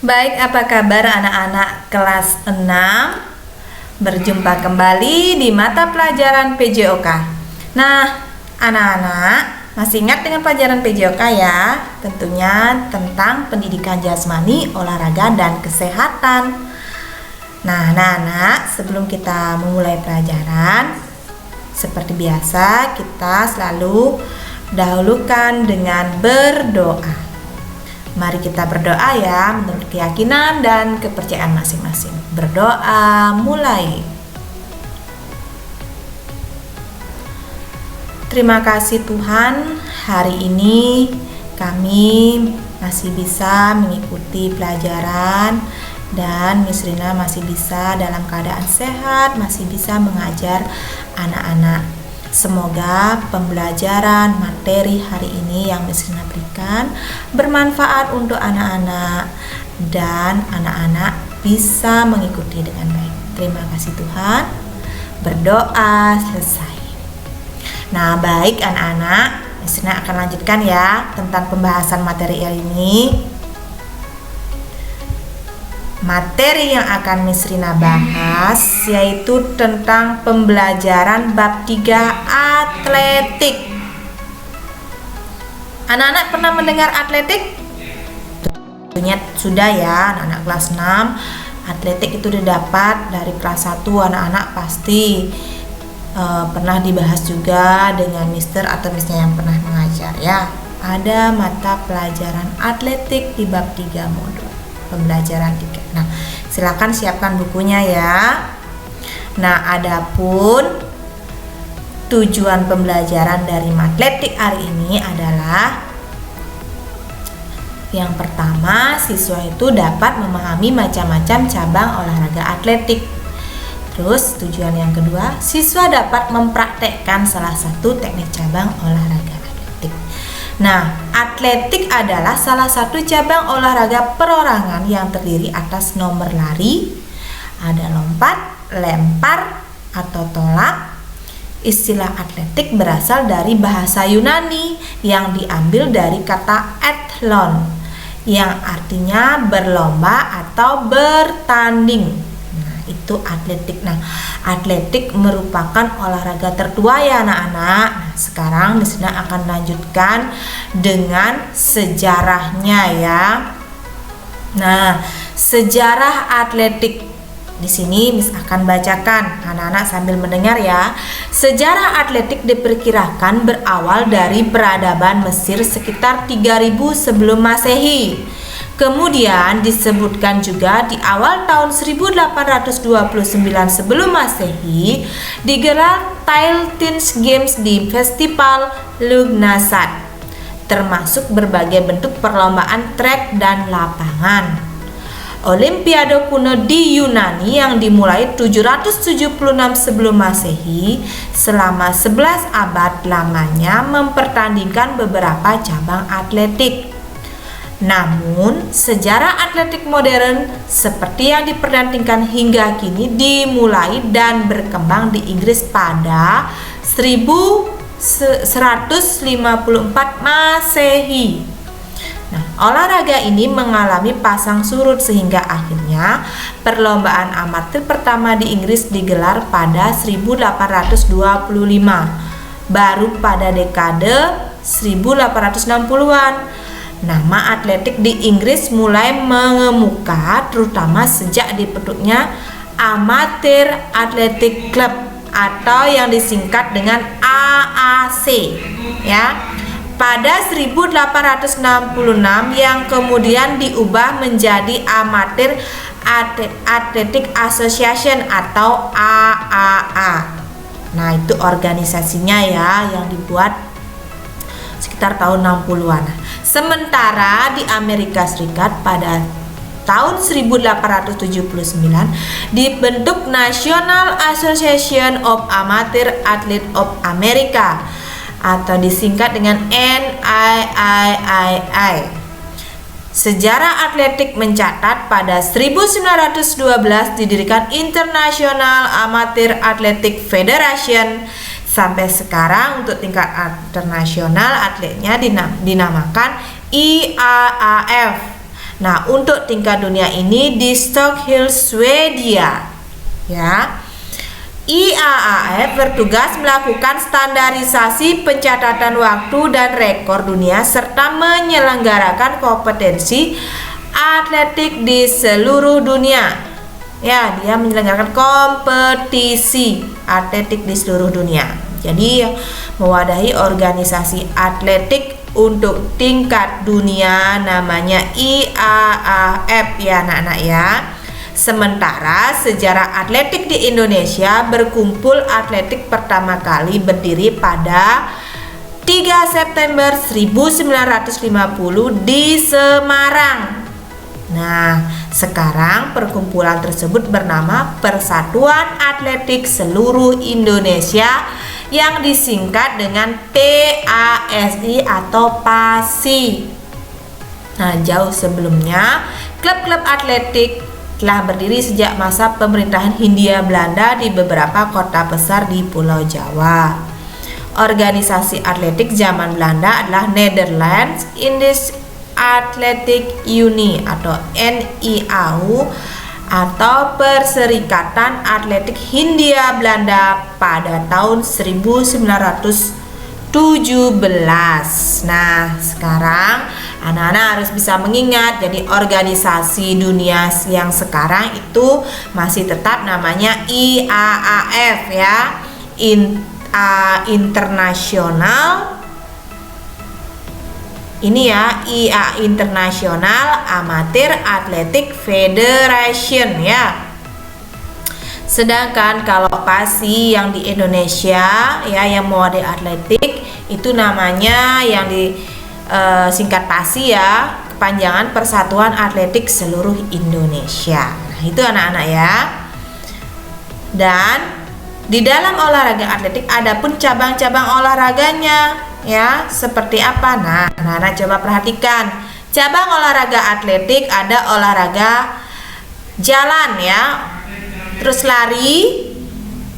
Baik, apa kabar anak-anak kelas 6? Berjumpa kembali di mata pelajaran PJOK. Nah, anak-anak masih ingat dengan pelajaran PJOK ya? Tentunya tentang pendidikan jasmani, olahraga, dan kesehatan. Nah, anak-anak, sebelum kita memulai pelajaran, seperti biasa kita selalu dahulukan dengan berdoa. Mari kita berdoa ya, menurut keyakinan dan kepercayaan masing-masing. Berdoa mulai. Terima kasih Tuhan, hari ini kami masih bisa mengikuti pelajaran dan Miss Rina masih bisa dalam keadaan sehat, masih bisa mengajar anak-anak. Semoga pembelajaran materi hari ini yang Miss Rina berikan bermanfaat untuk anak-anak dan anak-anak bisa mengikuti dengan baik. Terima kasih Tuhan. Berdoa selesai. Nah, baik anak-anak, Miss Rina akan lanjutkan ya tentang pembahasan materi ini. Materi yang akan Miss Rina bahas yaitu tentang pembelajaran bab 3 atletik. Anak-anak pernah mendengar atletik? Tentunya sudah ya, anak-anak kelas 6. Atletik itu didapat dari kelas 1, anak-anak pasti pernah dibahas juga dengan mister atau misnya yang pernah mengajar ya. Ada mata pelajaran atletik di bab 3 modul pembelajaran 3. Nah, silakan siapkan bukunya ya. Nah, adapun tujuan pembelajaran dari matematik hari ini adalah yang pertama, siswa itu dapat memahami macam-macam cabang olahraga atletik. Terus tujuan yang kedua, siswa dapat mempraktekkan salah satu teknik cabang olahraga atletik. Nah, atletik adalah salah satu cabang olahraga perorangan yang terdiri atas nomor lari, ada lompat, lempar, atau tolak. Istilah atletik berasal dari bahasa Yunani yang diambil dari kata athlon, yang artinya berlomba atau bertanding. Itu atletik. Nah, atletik merupakan olahraga tertua ya anak-anak. Nah, sekarang Miss Rina akan lanjutkan dengan sejarahnya ya. Nah, sejarah atletik di sini Miss akan bacakan, anak-anak sambil mendengar ya. Sejarah atletik diperkirakan berawal dari peradaban Mesir sekitar 3000 sebelum Masehi. Kemudian disebutkan juga di awal tahun 1829 sebelum Masehi digelar Thailtins Games di Festival Lughnasadh, termasuk berbagai bentuk perlombaan trek dan lapangan. Olimpiade kuno di Yunani yang dimulai 776 sebelum Masehi selama 11 abad lamanya mempertandingkan beberapa cabang atletik. Namun, sejarah atletik modern seperti yang dipertandingkan hingga kini dimulai dan berkembang di Inggris pada 1154 Masehi. Nah, olahraga ini mengalami pasang surut sehingga akhirnya perlombaan amatir pertama di Inggris digelar pada 1825, baru pada dekade 1860-an. Nama atletik di Inggris mulai mengemuka terutama sejak dibentuknya Amateur Athletic Club atau yang disingkat dengan AAC ya. Pada 1866 yang kemudian diubah menjadi Amateur Athletic Association atau AAA. Nah, itu organisasinya ya yang dibuat sekitar tahun 60-an. Sementara di Amerika Serikat pada tahun 1879 dibentuk National Association of Amateur Athletes of America atau disingkat dengan NIAAA. Sejarah atletik mencatat pada 1912 didirikan International Amateur Athletic Federation. Sampai sekarang untuk tingkat internasional atletnya dinamakan IAAF. Nah, untuk tingkat dunia ini di Stockholm, Swedia. Ya. IAAF bertugas melakukan standarisasi pencatatan waktu dan rekor dunia serta menyelenggarakan kompetensi atletik di seluruh dunia. Ya, dia menyelenggarakan kompetisi atletik di seluruh dunia. Jadi mewadahi organisasi atletik untuk tingkat dunia namanya IAAF ya anak-anak ya. Sementara sejarah atletik di Indonesia berkumpul atletik pertama kali berdiri pada 3 September 1950 di Semarang. Nah, sekarang perkumpulan tersebut bernama Persatuan Atletik Seluruh Indonesia yang disingkat dengan PASI atau PASI. Nah, jauh sebelumnya, klub-klub atletik telah berdiri sejak masa pemerintahan Hindia Belanda di beberapa kota besar di Pulau Jawa. Organisasi atletik zaman Belanda adalah Netherlands Indisch Athletic Unie atau NIAU atau Perserikatan Atletik Hindia Belanda pada tahun 1917. Nah, sekarang anak-anak harus bisa mengingat, jadi organisasi dunia yang sekarang itu masih tetap namanya IAAF ya, internasional. Ini ya, IA International Amateur Athletic Federation ya. Sedangkan kalau PASI yang di Indonesia ya, yang mewadahi atletik itu namanya yang singkat PASI ya, kepanjangan Persatuan Atletik Seluruh Indonesia. Nah, itu anak-anak ya. Dan di dalam olahraga atletik ada pun cabang-cabang olahraganya. Ya, seperti apa? Nah, anak-anak coba perhatikan. Cabang olahraga atletik ada olahraga jalan ya. Terus lari.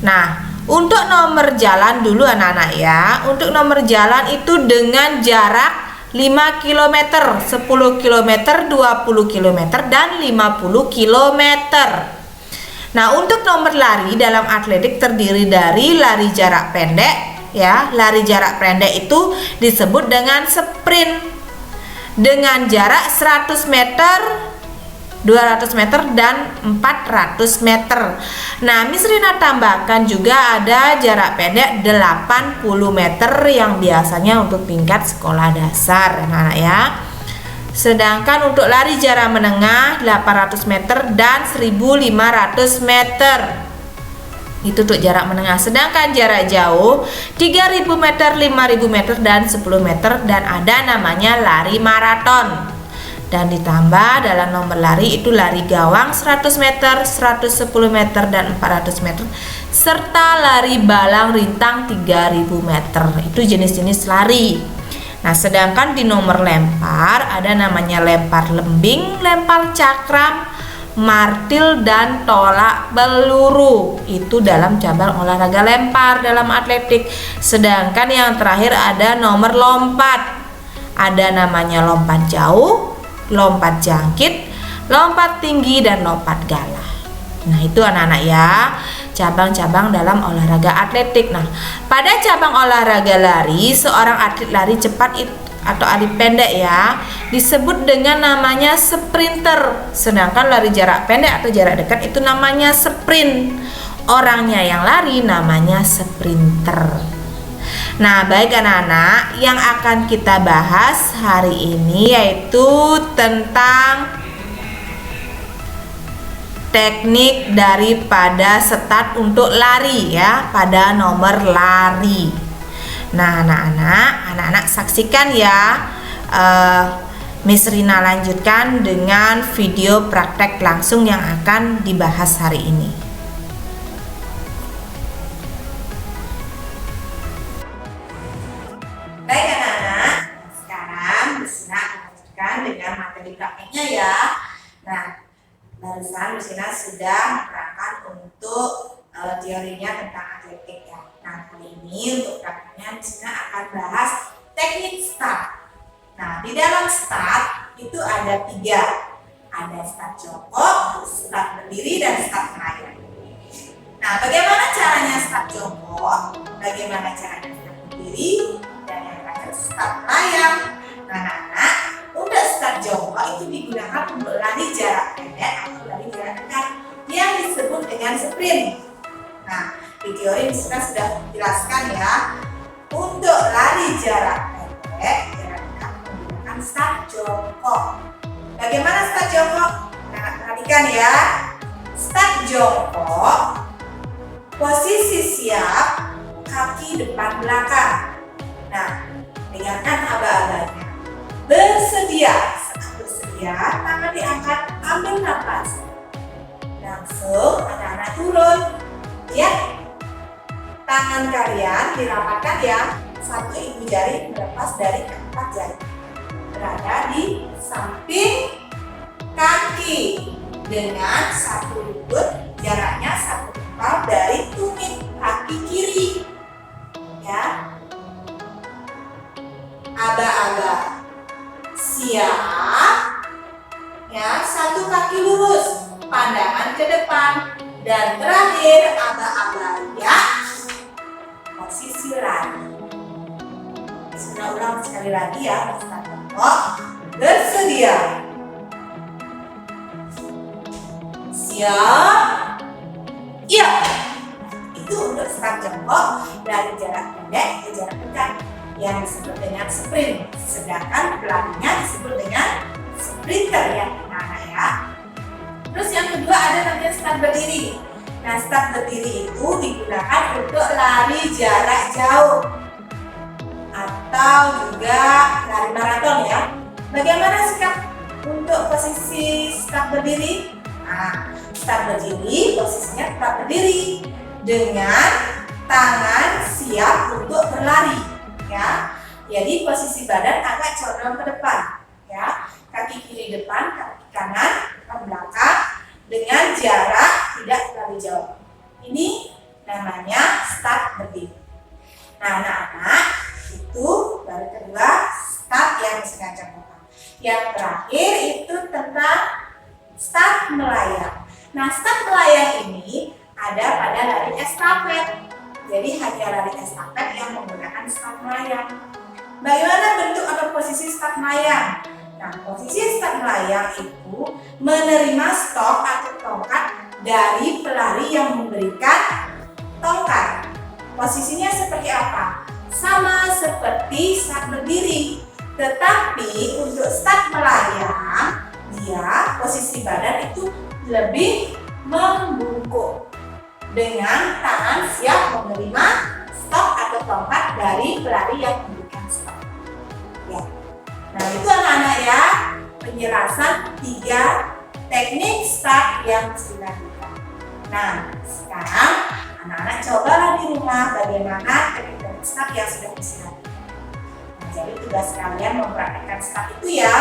Nah, untuk nomor jalan dulu anak-anak ya. Untuk nomor jalan itu dengan jarak 5 km, 10 km, 20 km dan 50 km. Nah, untuk nomor lari dalam atletik terdiri dari lari jarak pendek. Ya, lari jarak pendek itu disebut dengan sprint dengan jarak 100 meter, 200 meter dan 400 meter. Nah, Miss Rina tambahkan juga ada jarak pendek 80 meter yang biasanya untuk tingkat sekolah dasar, anak-anak ya. Sedangkan untuk lari jarak menengah 800 meter dan 1500 meter. Itu untuk jarak menengah. Sedangkan jarak jauh 3000 meter, 5000 meter dan 10 meter dan ada namanya lari maraton. Dan ditambah dalam nomor lari itu lari gawang 100 meter, 110 meter dan 400 meter serta lari balang rintang 3000 meter. Itu jenis-jenis lari. Nah, sedangkan di nomor lempar ada namanya lempar lembing, lempar cakram, martil dan tolak peluru. Itu dalam cabang olahraga lempar dalam atletik. Sedangkan yang terakhir ada nomor lompat. Ada namanya lompat jauh, lompat jangkit, lompat tinggi dan lompat galah. Nah, itu anak-anak ya, cabang-cabang dalam olahraga atletik. Nah, pada cabang olahraga lari, seorang atlet lari cepat atau lari pendek ya disebut dengan namanya sprinter. Sedangkan lari jarak pendek atau jarak dekat itu namanya sprint. Orangnya yang lari namanya sprinter. Nah, baik anak-anak, yang akan kita bahas hari ini yaitu tentang teknik daripada start untuk lari ya, pada nomor lari. Nah, anak-anak saksikan ya. Miss Rina lanjutkan dengan video praktek langsung yang akan dibahas hari ini. Baik anak-anak, sekarang Miss Rina akan lanjutkan dengan materi prakteknya ya. Nah, barusan Miss Rina sudah menerangkan untuk teorinya tentang atletik ya. Nah, kali ini untuk prakteknya Miss Rina akan bahas teknik start. Nah, di dalam start itu ada 3. start jongkok, start berdiri, dan start melayang. Nah, bagaimana caranya start jongkok, bagaimana caranya start berdiri, dan yang terakhir start melayang. Nah, anak-anak, untuk start jongkok itu digunakan untuk lari jarak pendek atau lari jarak dekat yang disebut dengan sprint. Nah, di teori kita sudah jelaskan ya, untuk lari jarak pendek, jarak dekat menggunakan start jongkok. Bagaimana start jongkok? Nah, perhatikan ya. Start jongkok, posisi siap, kaki depan belakang. Nah, dengarkan aba-abanya. Bersedia, saat bersedia, tangan diangkat, ambil nafas. Langsung anak-anak turun. Ya, tangan kalian dirapatkan ya, satu ibu jari melepas dari keempat jari. Berada di samping kaki dengan satu lutut, jaraknya satu jempol dari tumit kaki kiri. Ya, aba-aba siap. Ya, satu kaki lurus, pandangan ke depan. Dan terakhir, aba-aba ya, posisi lari. Sudah ulang sekali lagi ya, start jongkok. Bersedia, siap, iya. Itu untuk start jongkok dari jarak pendek ke jarak dekat yang disebut dengan sprint. Sedangkan pelarinya disebut dengan sprinter ya, anak-anak ya. Terus yang kedua ada namanya start berdiri. Nah, start berdiri itu digunakan untuk lari jarak jauh atau juga lari maraton ya. Bagaimana sikap untuk posisi start berdiri? Nah, start berdiri posisinya tetap berdiri dengan tangan siap untuk berlari ya. Jadi posisi badan agak condong ke depan ya. Kaki kiri depan, kaki kanan ke belakang dengan jarak tidak terlalu jauh. Ini namanya start berdiri. Nah, anak-anak, itu baru kedua start yang disengaja bukan. Yang terakhir itu tentang start melayang. Nah, start melayang ini ada pada lari estafet. Jadi hanya lari estafet yang menggunakan start melayang. Bagaimana bentuk atau posisi start melayang? Nah, posisi start melayang itu menerima stok atau tongkat dari pelari yang memberikan tongkat. Posisinya seperti apa? Sama seperti start berdiri. Tetapi untuk start melayang, dia posisi badan itu lebih membungkuk dengan tangan siap menerima stok atau tongkat dari pelari yang memberikan stok. Ya. Nah, itu anak-anak ya, penjelasan 3 teknik start yang dilakukan. Nah, sekarang anak-anak cobalah di rumah bagaimana teknik start yang sudah dilakukan. Nah, jadi tugas kalian mempraktekkan start itu ya,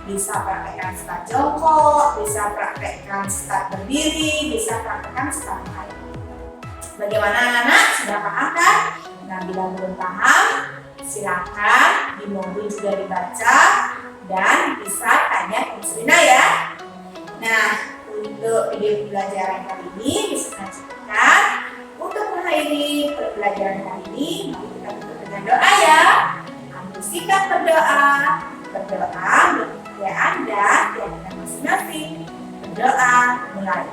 bisa praktekkan start jongkok, bisa praktekkan start berdiri, bisa praktekkan start melayang. Bagaimana anak-anak? Sudah paham kan? Nah, bila belum paham, silakan di mobil juga dibaca dan bisa tanya ke Miss Rina ya. Nah, untuk video pembelajaran kali ini bisa cukupkan. Untuk mengakhiri pembelajaran kali ini, mari kita tutup dengan doa ya. Ambil sikap berdoa untuk kebahagiaan dan keyakinan masing-masing. Berdoa mulai.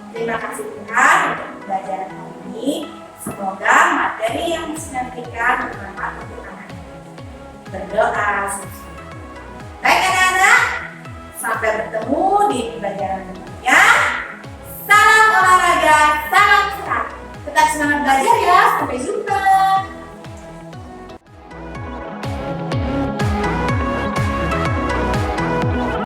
Terima kasih Tuhan untuk pembelajaran kali ini. Semoga materi yang disampaikan bermanfaat untuk anak-anak. Berdoa sukses. Baik anak-anak, sampai bertemu di pembelajaran berikutnya. Salam olahraga, salam sehat. Tetap semangat belajar ya. Sampai jumpa.